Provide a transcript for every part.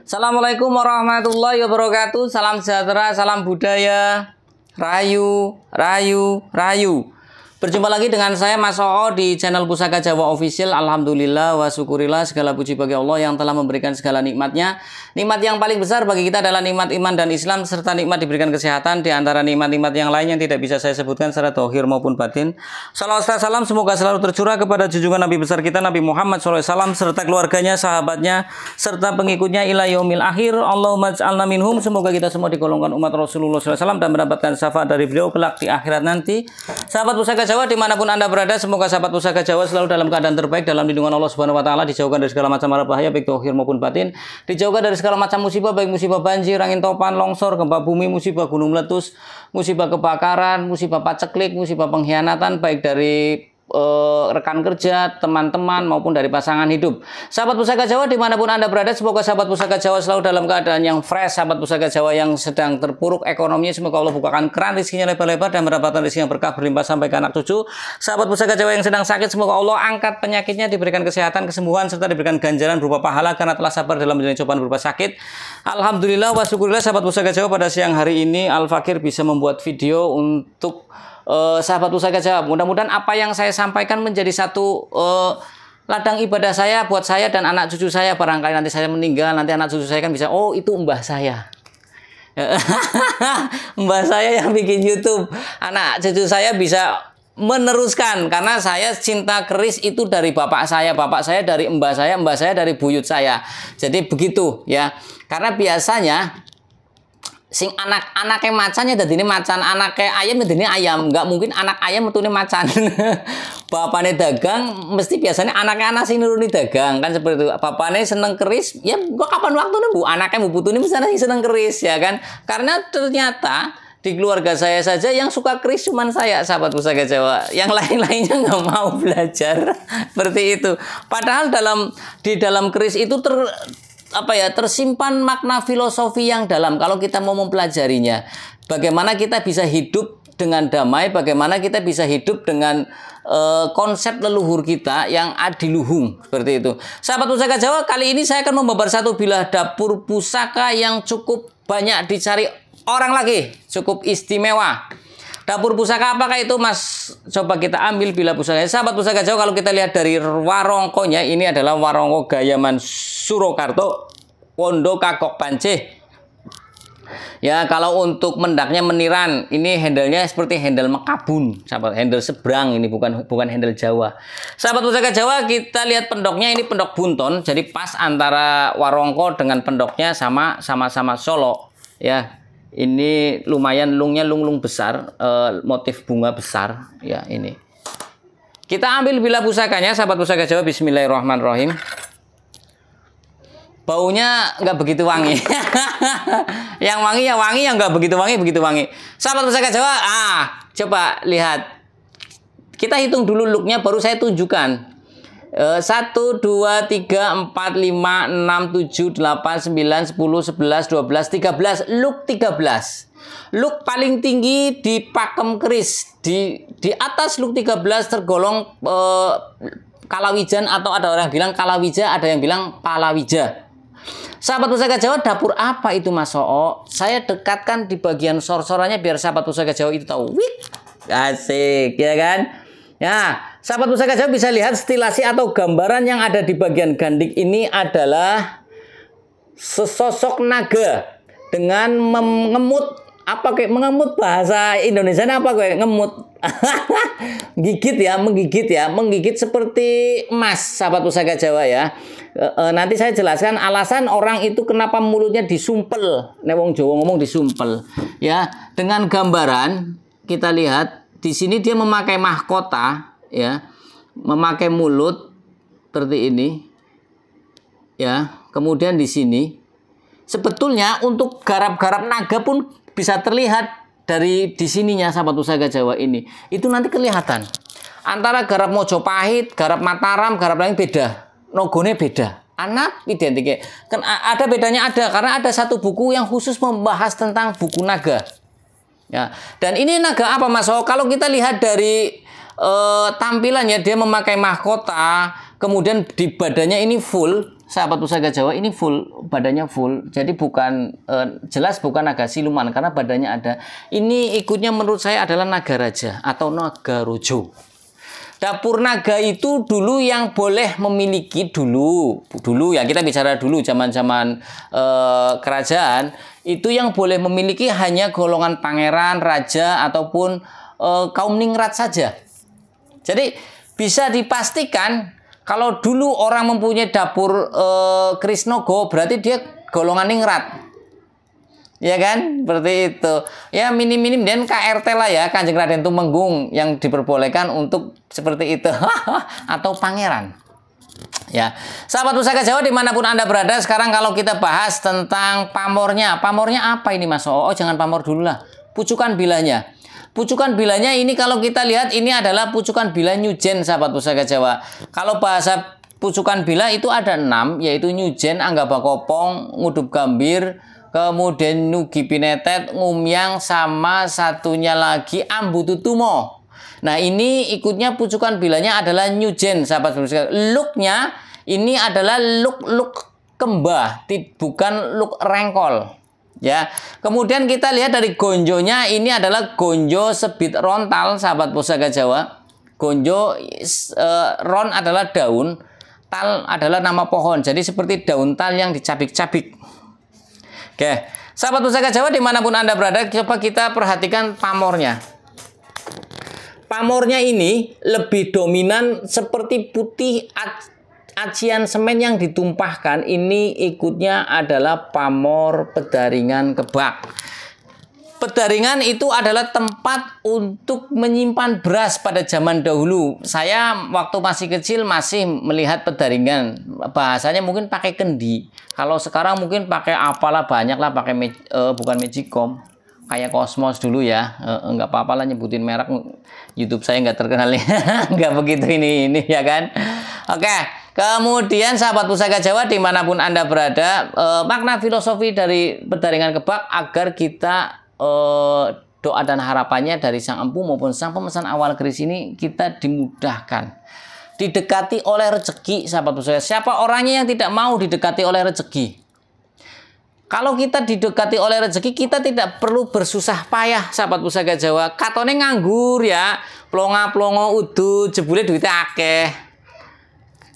Assalamualaikum warahmatullahi wabarakatuh. Salam sejahtera, salam budaya. Rahayu, rahayu, rahayu. Berjumpa lagi dengan saya Mas Oo di channel Pusaka Jawa Official. Alhamdulillah wa syukurillah, segala puji bagi Allah yang telah memberikan segala nikmatnya. Nikmat yang paling besar bagi kita adalah nikmat iman dan Islam, serta nikmat diberikan kesehatan. Di antara nikmat-nikmat yang lain yang tidak bisa saya sebutkan secara zahir maupun batin. Salawat salam semoga selalu tercurah kepada junjungan Nabi besar kita Nabi Muhammad SAW, serta keluarganya, sahabatnya, serta pengikutnya ila yaumil akhir. Allahumma ij'alna minhum. Semoga kita semua digolongkan umat Rasulullah SAW dan mendapatkan syafaat dari beliau kelak di akhirat nanti. Sahabat Pusaka Jawa dimanapun Anda berada, semoga sahabat Pusaka Jawa selalu dalam keadaan terbaik, dalam lindungan Allah Subhanahu wa taala, dijauhkan dari segala macam mara bahaya baik zahir maupun batin, dijauhkan dari segala macam musibah baik musibah banjir, angin topan, longsor, gempa bumi, musibah gunung meletus, musibah kebakaran, musibah paceklik, musibah pengkhianatan baik dari rekan kerja, teman-teman maupun dari pasangan hidup. Sahabat Pusaka Jawa dimanapun Anda berada, semoga sahabat Pusaka Jawa selalu dalam keadaan yang fresh. Sahabat Pusaka Jawa yang sedang terpuruk ekonominya, semoga Allah bukakan keran rezekinya lebar-lebar dan mendapatkan rezeki yang berkah berlimpah sampai ke anak cucu. Sahabat Pusaka Jawa yang sedang sakit, semoga Allah angkat penyakitnya, diberikan kesehatan, kesembuhan, serta diberikan ganjaran berupa pahala karena telah sabar dalam menjalani cobaan berupa sakit. Alhamdulillah wa syukurillah, sahabat Pusaka Jawa, pada siang hari ini Al Fakir bisa membuat video untuk sahabat Pusaka Jawa. Mudah-mudahan apa yang saya sampaikan menjadi satu ladang ibadah saya buat saya dan anak cucu saya. Barangkali nanti saya meninggal, nanti anak cucu saya kan bisa, oh itu mbah saya. Mbah saya yang bikin YouTube. Anak cucu saya bisa meneruskan karena saya cinta keris itu dari bapak saya dari mbah saya dari buyut saya. Jadi begitu ya. Karena biasanya sing anaknya macannya dadine macan, anaknya ayam dadine ayam. Nggak mungkin anak ayam metune macan. Bapaknya dagang, mesti biasanya anaknya anak sing nuruni dagang kan seperti itu. Bapaknya seneng keris, ya gua kapan waktunya bu anaknya bu putune misalnya seneng keris ya kan. Karena ternyata di keluarga saya saja yang suka keris cuman saya, sahabat Pusaka Jawa. Yang lain-lainnya nggak mau belajar seperti itu. Padahal di dalam keris itu tersimpan makna filosofi yang dalam kalau kita mau mempelajarinya. Bagaimana kita bisa hidup dengan damai, bagaimana kita bisa hidup dengan konsep leluhur kita yang adiluhung seperti itu. Sahabat Pusaka Jawa, kali ini saya akan membabar satu bilah dapur pusaka yang cukup banyak dicari orang lagi, cukup istimewa. Dapur pusaka apakah itu, Mas? Coba kita ambil bilah pusaka. Sahabat Pusaka Jawa, kalau kita lihat dari warongkonya, ini adalah warongko Gayaman Surakarta, Wondo Kakok Panceh. Ya, kalau untuk mendaknya meniran, ini handle-nya seperti handle Mekabun, sahabat, handle seberang, ini bukan handle Jawa. Sahabat Pusaka Jawa, kita lihat pendoknya, ini pendok bunton, jadi pas antara warongko dengan pendoknya sama-sama Solo, ya. Ini lumayan lungnya lung besar, motif bunga besar, ya ini. Kita ambil bilah pusakanya, sahabat Pusaka Jawa. Bismillahirrahmanirrahim. Baunya nggak begitu wangi. Yang wangi ya wangi, yang nggak begitu wangi. Sahabat Pusaka Jawa, coba lihat. Kita hitung dulu looknya, baru saya tunjukkan. 1, 2, 3, 4, 5, 6, 7, 8, 9, 10, 11, 12, 13. Look 13. Look paling tinggi di pakem keris. Di atas look 13 tergolong kalawijan, atau ada orang bilang kalawija, ada yang bilang palawija. Sahabat Pusaka Jawa, dapur apa itu, Mas Oo? Saya dekatkan di bagian sor-sorannya biar sahabat Pusaka Jawa itu tahu. Wih, asik ya kan? Ya, sahabat Pusaka Jawa bisa lihat stilasi atau gambaran yang ada di bagian gandik ini adalah sesosok naga dengan mengemut. Apa kayak mengemut, bahasa Indonesia apa kayak ngemut? Menggigit seperti emas, sahabat Pusaka Jawa ya. Nanti saya jelaskan alasan orang itu kenapa mulutnya disumpel. Wong Jawa ngomong disumpel. Ya, dengan gambaran kita lihat di sini dia memakai mahkota, ya, memakai mulut seperti ini, ya. Kemudian di sini, sebetulnya untuk garap-garap naga pun bisa terlihat dari di sininya, sahabat Pusaka Jawa ini. Itu nanti kelihatan. Antara garap Mojopahit, garap Mataram, garap lain beda, nogone beda. Anak identik. Kan ada bedanya, ada karena ada satu buku yang khusus membahas tentang buku naga. Ya, dan ini naga apa, Mas? Kalau kita lihat dari tampilannya, dia memakai mahkota, kemudian di badannya ini full, sahabat pusaka Jawa ini full, badannya full. Jadi bukan jelas bukan naga siluman karena badannya ada. Ini ikutnya menurut saya adalah naga raja atau naga rojo. Dapur naga itu dulu yang boleh memiliki dulu ya, kita bicara dulu zaman-zaman kerajaan, itu yang boleh memiliki hanya golongan pangeran, raja ataupun kaum ningrat saja. Jadi bisa dipastikan kalau dulu orang mempunyai dapur Krisnogo berarti dia golongan ningrat. Ya kan? Seperti itu. Ya minim-minim dan KRT lah ya, Kanjeng Raden Tumenggung yang diperbolehkan untuk seperti itu. Atau pangeran. Ya, sahabat pusaka Jawa dimanapun Anda berada, sekarang kalau kita bahas tentang pamornya. Pamornya apa ini Mas? Oh, jangan pamor dulu lah. Pucukan bilanya. Pucukan bilanya ini kalau kita lihat ini adalah pucukan bila Nyujen, sahabat pusaka Jawa. Kalau bahasa pucukan bila itu ada 6, yaitu Nyujen, Anggaba Kopong, Ngudup Gambir, kemudian Nugi Pinetet, Ngumyang, sama satunya lagi Ambututumo. Nah ini ikutnya pucukan bilanya adalah Nyujen, sahabat pusaka. Looknya ini adalah look kembah, bukan look rengkol. Ya, kemudian kita lihat dari gonjonya ini adalah gonjo sebit rontal, sahabat pusaka Jawa. Gonjo ron adalah daun, tal adalah nama pohon. Jadi seperti daun tal yang dicabik-cabik. Oke, sahabat pusaka Jawa dimanapun Anda berada, coba kita perhatikan pamornya. Pamornya ini lebih dominan seperti putih. Acian semen yang ditumpahkan ini ikutnya adalah pamor Pedaringan Kebak. Pedaringan itu adalah tempat untuk menyimpan beras pada zaman dahulu. Saya waktu masih kecil masih melihat Pedaringan. Bahasanya mungkin pakai kendi. Kalau sekarang mungkin pakai apalah, banyak lah pakai bukan Magicom. Kayak Cosmos dulu ya. Enggak apa-apa lah nyebutin merek. YouTube saya nggak terkenal ya. Nggak begitu ini ya kan. Oke. Kemudian sahabat pusaka Jawa dimanapun Anda berada, makna filosofi dari Pedaringan Kebak agar kita doa dan harapannya dari Sang Empu maupun Sang Pemesan Awal Keris ini kita dimudahkan. Didekati oleh rezeki, sahabat pusaka. Siapa orangnya yang tidak mau didekati oleh rezeki? Kalau kita didekati oleh rezeki, kita tidak perlu bersusah payah, sahabat pusaka Jawa. Katone nganggur ya, plonga-plongo udut, jebule duitnya akeh.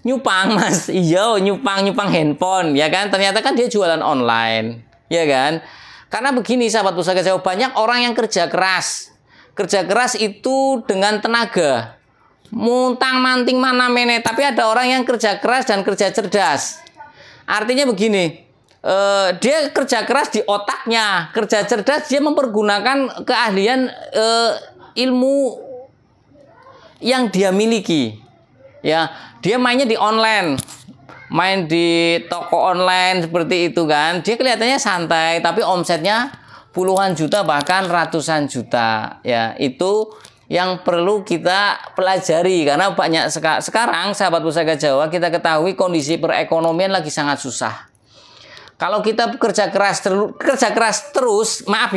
Nyupang Mas, iya nyupang handphone ya kan, ternyata kan dia jualan online ya kan. Karena begini sahabat pusaka Jawa, banyak orang yang kerja keras itu dengan tenaga muntang manting mana mene, tapi ada orang yang kerja keras dan kerja cerdas. Artinya begini, dia kerja keras di otaknya, kerja cerdas dia mempergunakan keahlian ilmu yang dia miliki. Ya, dia mainnya di online, main di toko online seperti itu kan. Dia kelihatannya santai, tapi omsetnya puluhan juta bahkan ratusan juta. Ya, itu yang perlu kita pelajari karena banyak sekarang sahabat pusaka Jawa kita ketahui kondisi perekonomian lagi sangat susah. Kalau kita kerja keras terus, maaf.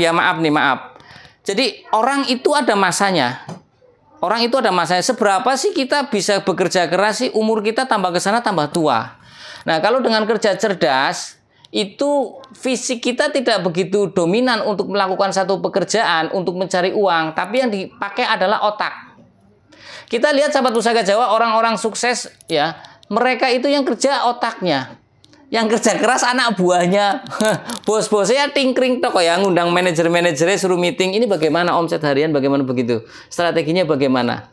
Jadi orang itu ada masanya. Seberapa sih kita bisa bekerja keras sih, umur kita tambah ke sana tambah tua. Nah, kalau dengan kerja cerdas, itu fisik kita tidak begitu dominan untuk melakukan satu pekerjaan, untuk mencari uang. Tapi yang dipakai adalah otak. Kita lihat sahabat pusaka Jawa, orang-orang sukses ya, mereka itu yang kerja otaknya. Yang kerja keras anak buahnya. Bos-bosnya tingkring toko ya, ngundang manajer-manajernya suruh meeting. Ini bagaimana omset harian, bagaimana begitu. Strateginya bagaimana.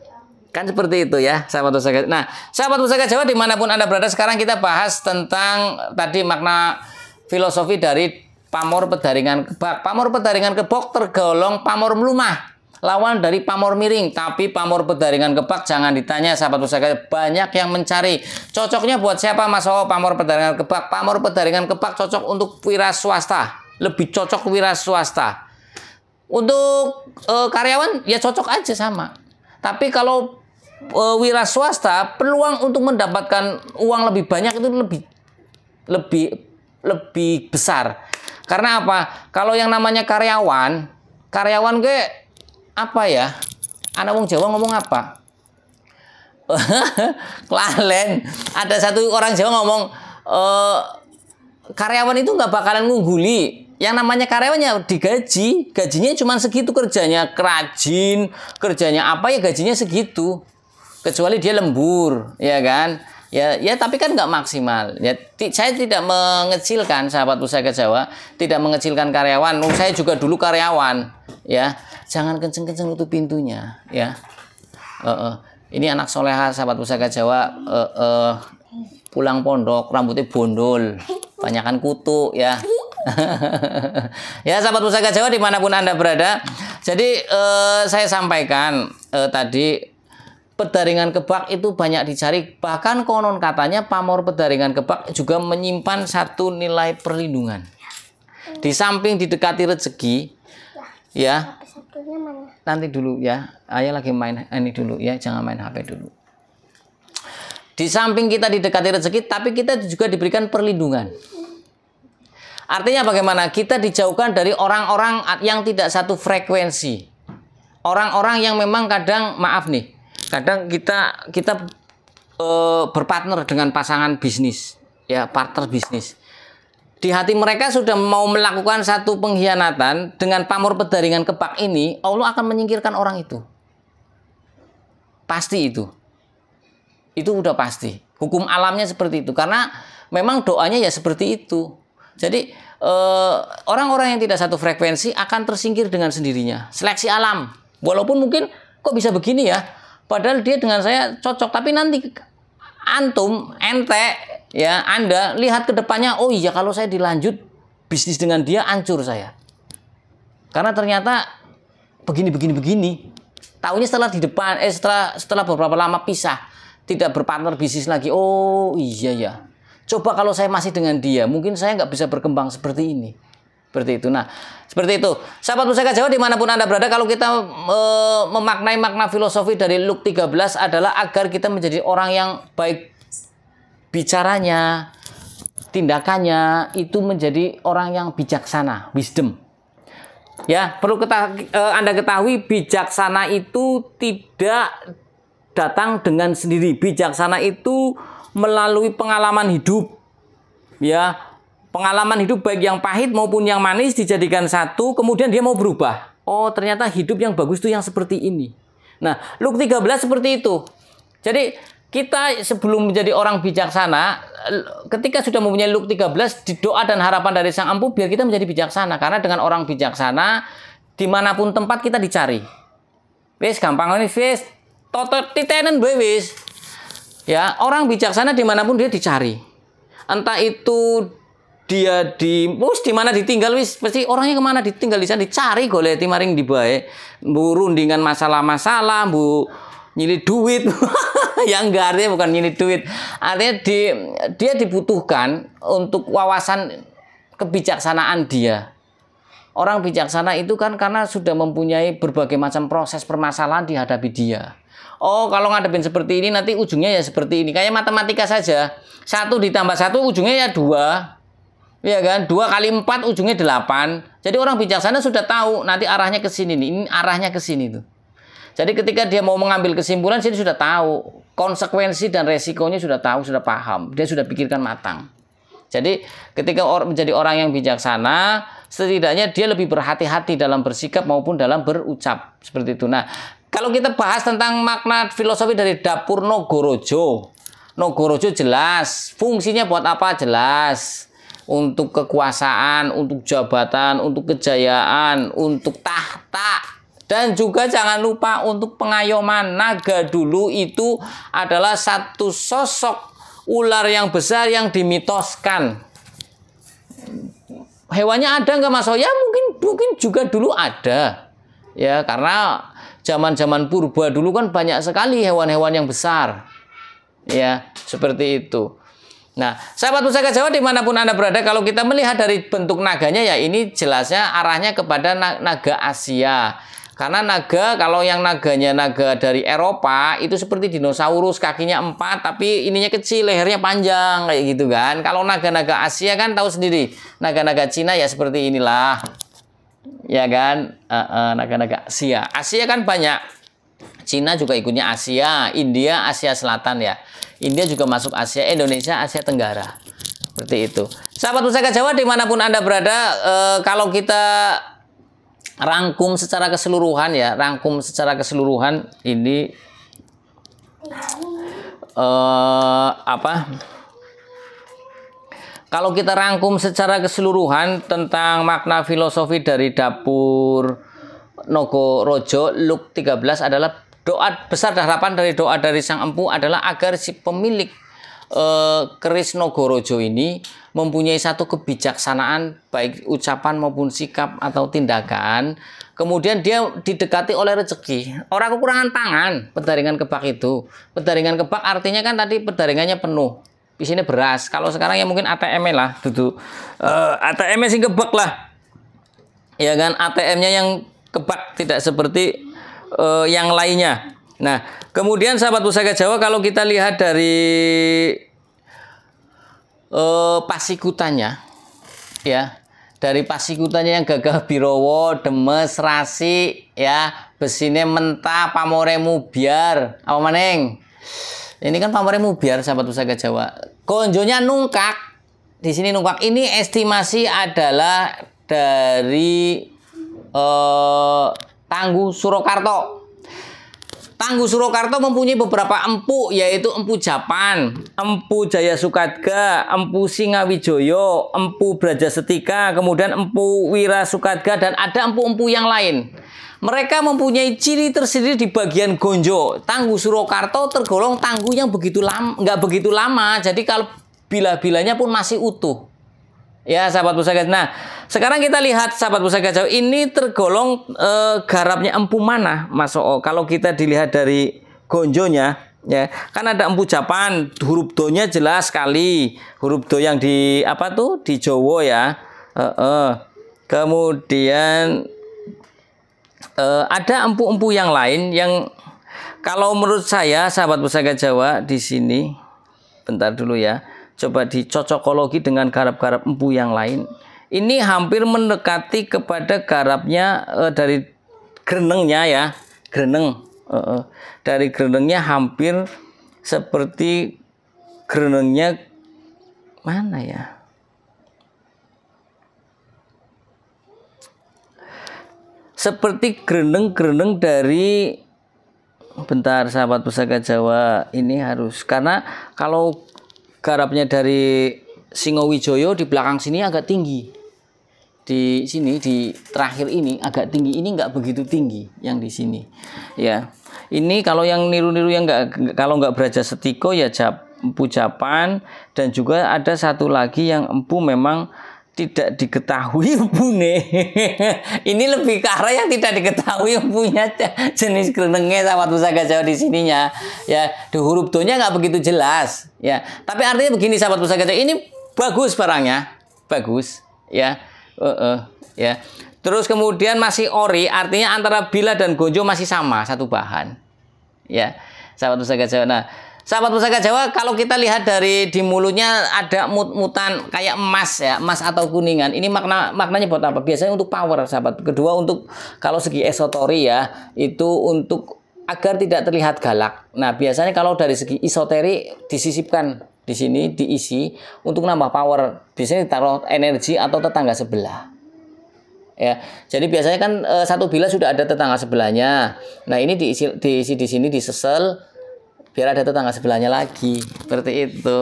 Kan seperti itu ya, sahabat pusaka. Nah, sahabat pusaka Jawa dimanapun Anda berada, sekarang kita bahas tentang tadi makna filosofi dari pamor Pedaringan Kebak. Pamor Pedaringan Kebak tergolong pamor melumah. Lawan dari pamor miring, tapi pamor Pedaringan Kebak jangan ditanya sahabat pusaka, banyak yang mencari. Cocoknya buat siapa Mas? Oh, pamor Pedaringan Kebak. Pamor Pedaringan Kebak cocok untuk wira swasta, lebih cocok wira swasta. Untuk karyawan ya cocok aja sama. Tapi kalau wira swasta, peluang untuk mendapatkan uang lebih banyak itu lebih besar. Karena apa? Kalau yang namanya karyawan gue apa ya? Anak wong Jawa ngomong apa? Kelalen. Ada satu orang Jawa ngomong, karyawan itu nggak bakalan ngungguli. Yang namanya karyawannya digaji, gajinya cuma segitu, kerjanya rajin, kerjanya apa ya gajinya segitu. Kecuali dia lembur, ya kan? Ya tapi kan nggak maksimal. Ya, saya tidak mengecilkan sahabat Pusaka Jawa, tidak mengecilkan karyawan. Saya juga dulu karyawan, ya. Jangan kenceng-kenceng tutup pintunya, ya. Ini anak soleha sahabat Pusaka Jawa, pulang pondok, rambutnya bondol, banyakan kutu, ya. Ya sahabat Pusaka Jawa dimanapun Anda berada. Jadi saya sampaikan tadi Pedaringan Kebak itu banyak dicari. Bahkan konon katanya pamor Pedaringan Kebak juga menyimpan satu nilai perlindungan. Di samping didekati rezeki, ya. Nanti dulu ya. Ayah lagi main ini dulu ya, jangan main HP dulu. Di samping kita didekati rezeki, tapi kita juga diberikan perlindungan. Artinya bagaimana? Kita dijauhkan dari orang-orang yang tidak satu frekuensi. Orang-orang yang memang kadang, maaf nih, kadang kita berpartner dengan pasangan bisnis, ya, partner bisnis. Di hati mereka sudah mau melakukan satu pengkhianatan dengan pamor Pedaringan Kebak ini, Allah akan menyingkirkan orang itu. Pasti itu. Itu udah pasti. Hukum alamnya seperti itu. Karena memang doanya ya seperti itu. Jadi orang-orang yang tidak satu frekuensi akan tersingkir dengan sendirinya. Seleksi alam. Walaupun mungkin kok bisa begini ya. Padahal dia dengan saya cocok. Tapi nanti antum, ente, ya Anda lihat ke depannya. Oh iya kalau saya dilanjut bisnis dengan dia hancur saya. Karena ternyata begini. Taunya setelah di depan, setelah beberapa lama pisah. Tidak berpartner bisnis lagi. Oh iya ya. Coba kalau saya masih dengan dia, mungkin saya nggak bisa berkembang seperti ini. Seperti itu. Nah, seperti itu. Sahabat Pusaka Jawa dimanapun Anda berada, kalau kita memaknai makna filosofi dari Luke 13 adalah agar kita menjadi orang yang baik bicaranya, tindakannya, itu menjadi orang yang bijaksana, wisdom. Ya, perlu Anda ketahui bijaksana itu tidak datang dengan sendiri. Bijaksana itu melalui pengalaman hidup, ya, pengalaman hidup baik yang pahit maupun yang manis dijadikan satu, kemudian dia mau berubah. Oh ternyata hidup yang bagus itu yang seperti ini. Nah Luke 13 seperti itu. Jadi kita sebelum menjadi orang bijaksana, ketika sudah mempunyai Luke 13, di doa dan harapan dari Sang Empu biar kita menjadi bijaksana. Karena dengan orang bijaksana dimanapun tempat kita dicari. Wis gampang ini wis totot titenen wis. Ya, orang bijaksana dimanapun dia dicari. Entah itu dia di mana ditinggal wis pasti orangnya kemana ditinggal di sana dicari golek timaring di bae. Bu rundingan masalah-masalah, bu nyilih duit. Yang enggak artinya bukan nyilih duit. Artinya dia dibutuhkan untuk wawasan kebijaksanaan dia. Orang bijaksana itu kan karena sudah mempunyai berbagai macam proses permasalahan dihadapi dia. Oh, kalau ngadepin seperti ini nanti ujungnya ya seperti ini. Kayak matematika saja. 1 ditambah 1 ujungnya ya 2. Ya kan? 2 kali 4 ujungnya 8. Jadi orang bijaksana sudah tahu nanti arahnya ke sini nih. Ini arahnya ke sini tuh. Jadi ketika dia mau mengambil kesimpulan, dia sudah tahu konsekuensi dan resikonya sudah tahu, sudah paham. Dia sudah pikirkan matang. Jadi ketika menjadi orang yang bijaksana, setidaknya dia lebih berhati-hati dalam bersikap maupun dalam berucap. Seperti itu. Nah, kalau kita bahas tentang makna filosofi dari dapur Nogorojo. Nogorojo jelas. Fungsinya buat apa? Jelas. Untuk kekuasaan, untuk jabatan, untuk kejayaan, untuk tahta. Dan juga jangan lupa untuk pengayoman. Naga dulu itu adalah satu sosok ular yang besar yang dimitoskan. Hewannya ada nggak Mas? Ya mungkin juga dulu ada. Ya karena zaman-zaman purba dulu kan banyak sekali hewan-hewan yang besar. Ya, seperti itu. Nah, sahabat Pusaka Jawa dimanapun Anda berada, kalau kita melihat dari bentuk naganya ya ini jelasnya arahnya kepada naga Asia. Karena naga, kalau yang naganya naga dari Eropa, itu seperti dinosaurus, kakinya 4, tapi ininya kecil, lehernya panjang, kayak gitu kan. Kalau naga-naga Asia kan tahu sendiri, naga-naga Cina ya seperti inilah. Ya kan, naga-naga Asia. Asia kan banyak. Cina juga ikutnya Asia, India, Asia Selatan ya. India juga masuk Asia, Indonesia, Asia Tenggara. Seperti itu. Sahabat Pusaka Jawa dimanapun Anda berada, kalau kita rangkum secara keseluruhan ya, ini kalau kita rangkum secara keseluruhan tentang makna filosofi dari dapur Nogorojo, Luk 13 adalah doa besar dan harapan dari doa dari Sang Empu adalah agar si pemilik keris Nogorojo ini mempunyai satu kebijaksanaan baik ucapan maupun sikap atau tindakan. Kemudian dia didekati oleh rezeki. Orang kekurangan pangan, pedaringan kebak itu. Pedaringan kebak artinya kan tadi pedaringannya penuh. Di sini beras. Kalau sekarang ya mungkin ATM lah, duduk. ATM-nya sih kebak lah. Ya kan, ATM-nya yang kebak, tidak seperti yang lainnya. Nah, kemudian sahabat Pusaka Jawa kalau kita lihat dari pasikutannya, ya, dari pasikutannya yang gagah birowo, demes, rasi, ya, besine mentah, pamore mubiar, apa maneng? Ini kan pamore mubiar sahabat Pusaka Jawa. Konjonya nungkak, di sini nungkak. Ini estimasi adalah dari Tangguh Surakarta. Tangguh Surakarta mempunyai beberapa empu, yaitu Empu Japan, Empu Jaya Sukadga, Empu Singawijoyo, Empu Brajasetika, kemudian Empu Wira Sukadga, dan ada empu-empu yang lain. Mereka mempunyai ciri tersendiri di bagian gonjo. Tangguh Surakarta tergolong tangguh yang nggak begitu lama, jadi kalau bila-bilanya pun masih utuh. Ya sahabat Pusaka. Nah, sekarang kita lihat sahabat Pusaka Jawa, ini tergolong garapnya empu mana, Mas Oo? Kalau kita dilihat dari gonjonya, ya kan ada Empu Japan, huruf do-nya jelas sekali, huruf do yang di apa tuh di Jawa ya. Kemudian ada empu-empu yang lain yang kalau menurut saya sahabat Pusaka Jawa di sini, bentar dulu ya. Coba dicocokologi dengan garap-garap empu yang lain. Ini hampir mendekati kepada garapnya dari grenengnya ya. Greneng. Dari grenengnya hampir seperti grenengnya mana ya? Seperti greneng-greneng dari, bentar sahabat Pusaka Jawa, ini harus, karena kalau garapnya dari Singowijoyo di belakang sini agak tinggi. Di sini di terakhir ini agak tinggi. Ini nggak begitu tinggi yang di sini. Ya. Ini kalau yang niru-niru yang kalau nggak Brajasetiko ya Empu Japan, dan juga ada satu lagi yang empu memang tidak diketahui empunya. Ini lebih ke arah yang tidak diketahui empunya, jenis grenengnya sahabat Pusaka Jawa di sininya. Ya, di huruf do-nya nggak begitu jelas. Ya, tapi artinya begini sahabat Pusaka Jawa, ini bagus barangnya, bagus. Ya, ya. Terus kemudian masih ori, artinya antara bila dan gonjo masih sama satu bahan. Ya, sahabat Pusaka Jawa. Nah, sahabat Pusaka Jawa, kalau kita lihat dari di mulutnya ada mut-mutan kayak emas ya, emas atau kuningan. Ini maknanya buat apa? Biasanya untuk power, sahabat. Kedua untuk kalau segi esotori ya, itu untuk agar tidak terlihat galak. Nah, biasanya kalau dari segi esoteri disisipkan di sini, diisi untuk nambah power. Biasanya ditaruh energi atau tetangga sebelah. Ya, jadi biasanya kan satu bila sudah ada tetangga sebelahnya. Nah, ini diisi di sini, disesel biar ada tetangga sebelahnya lagi. Seperti itu.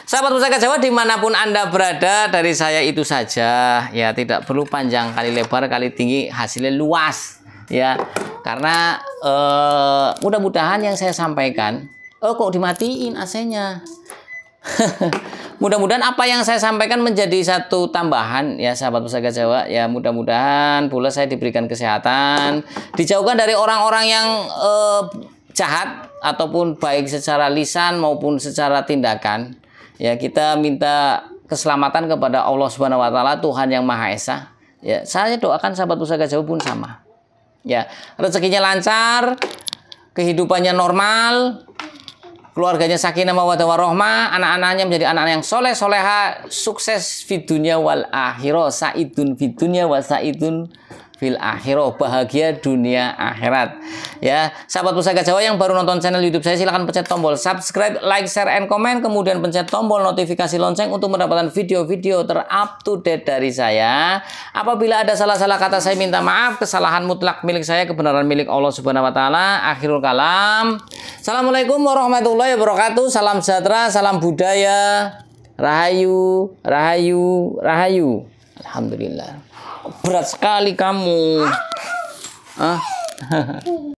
Sahabat Pusaka Jawa dimanapun Anda berada, dari saya itu saja. Ya, tidak perlu panjang kali lebar kali tinggi, hasilnya luas. Ya, karena mudah-mudahan yang saya sampaikan, kok dimatiin AC-nya. Mudah-mudahan apa yang saya sampaikan menjadi satu tambahan ya sahabat Pusaka Jawa. Ya, mudah-mudahan pula saya diberikan kesehatan, dijauhkan dari orang-orang yang jahat ataupun baik secara lisan maupun secara tindakan. Ya, kita minta keselamatan kepada Allah Subhanahu wa taala, Tuhan yang Maha Esa. Ya, saya doakan sahabat Pusaka Jawa pun sama. Ya, rezekinya lancar, kehidupannya normal, keluarganya sakinah mawaddah warahmah, anak-anaknya menjadi anak-anak yang soleh soleha, sukses di dunia wal akhirah, saidun di dunia wa saidun fil akhirah, bahagia dunia akhirat. Ya, sahabat Pusaka Jawa yang baru nonton channel YouTube saya, silahkan pencet tombol subscribe, like, share, and comment, kemudian pencet tombol notifikasi lonceng untuk mendapatkan video-video ter-up to date dari saya. Apabila ada salah-salah kata, saya minta maaf. Kesalahan mutlak milik saya, kebenaran milik Allah Subhanahu wa taala. Akhirul kalam. Assalamualaikum warahmatullahi wabarakatuh. Salam sejahtera, salam budaya. Rahayu, rahayu, rahayu. Alhamdulillah. Berat sekali kamu.